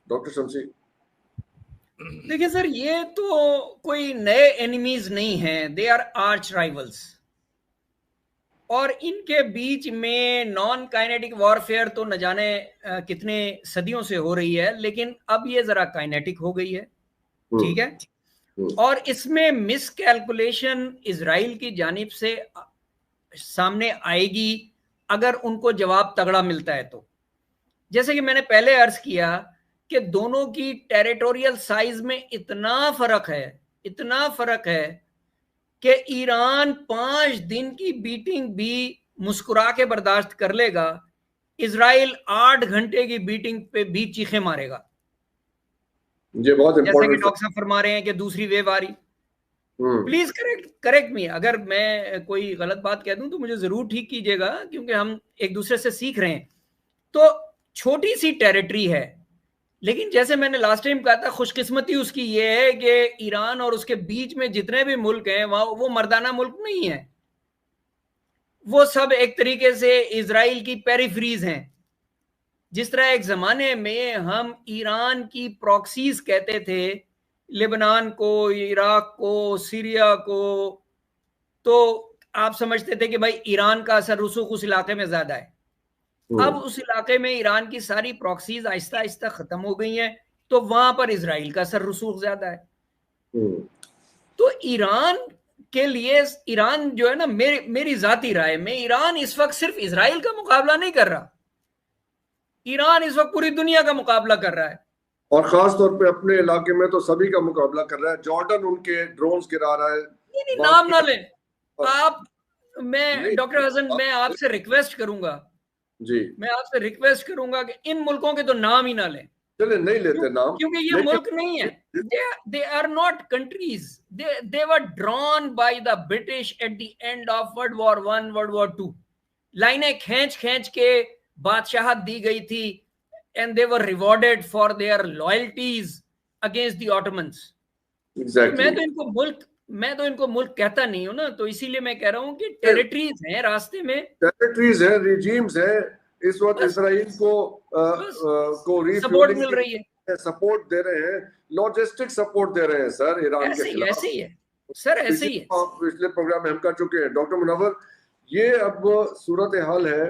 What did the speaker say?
Doctor शमसी। देखिए sir, ये तो कोई नए एनिमीज नहीं हैं, दे आर आर्च राइवल्स। और इनके बीच में नॉन काइनेटिक वॉरफेयर तो न जाने कितने सदियों से हो रही है, लेकिन अब ये जरा काइनेटिक हो गई है। ठीक है। और इसमें मिस कैलकुलेशन इजराइल की जानिब से सामने आएगी अगर उनको जवाब तगड़ा मिलता है तो। जैसे कि मैंने पहले अर्ज किया कि दोनों की टेरिटोरियल साइज में इतना फर्क है, इतना फर्क है कि ईरान 5 दिन की बीटिंग भी मुस्कुरा के बर्दाश्त कर लेगा, इजराइल 8 घंटे की बीटिंग पे भी चीखे मारेगा। ये बहुत जैसा कि इंपॉर्टेंट। डॉक्टर साहब फरमा रहे हैं कि दूसरी वेव आ रही। प्लीज करेक्ट मी, अगर मैं कोई गलत बात कह दूं तो मुझे जरूर ठीक कीजिएगा, क्योंकि हम एक दूसरे से सीख रहे हैं। तो छोटी सी टेरिटरी है, लेकिन जैसे मैंने लास्ट टाइम कहा था, खुशकिस्मती उसकी ये है कि ईरान और उसके बीच में जितने भी मुल्क हैं वहां वो मर्दाना मुल्क नहीं है, वो सब एक तरीके से इजराइल की पेरिफ्रीज हैं। जिस तरह एक जमाने में हम ईरान की प्रॉक्सीज कहते थे, लेबनान को, इराक को, सीरिया को, तो आप समझते थे कि भाई ईरान का असर रसूख उस इलाके में ज्यादा है। अब उस इलाके में ईरान की सारी प्रॉक्सीज आहिस्ता आहिस्ता खत्म हो गई हैं, तो वहां पर इजराइल का असर रसूख ज्यादा है। तो ईरान के लिए, ईरान जो है ना, मेरी जाती राय में, ईरान इस वक्त सिर्फ इजराइल का मुकाबला नहीं कर रहा, ईरान इस वक्त पूरी दुनिया का मुकाबला कर रहा है। और खास तौर पे अपने इलाके में तो सभी का मुकाबला कर रहा है। जॉर्डन उनके ड्रोन्स गिरा रहा है। नहीं, नाम ना लें आप। मैं नहीं, डॉक्टर हसन, मैं आपसे रिक्वेस्ट करूंगा, जी, मैं आपसे रिक्वेस्ट करूंगा कि इन मुल्कों के तो नाम ही ना लें, चले नहीं लेते नाम, क्योंकि ये मुल्क नहीं है। they are not countries, they were drawn by the British at the end of World War I, World War II। लाइनें खींच खींच के बादशाहत दी गई थी, and they were rewarded for their loyalties against the Ottomans। तो मैं तो इनको मुल्क कहता नहीं हूं ना, तो इसीलिए मैं कह रहा हूं कि टेरिटरीज हैं रास्ते में, टेरिटरीज हैं, रिजीम्स हैं। इस वक्त इसराइल को सपोर्ट मिल रिफ्यूलिंग रही है, सपोर्ट दे रहे हैं, लॉजिस्टिक सपोर्ट दे रहे हैं सर ईरान के खिलाफ। ऐसे ही है सर, ऐसे ही है। पिछले प्रोग्राम में हम कर चुके हैं डॉक्टर मुनव्वर। ये अब सूरत हाल है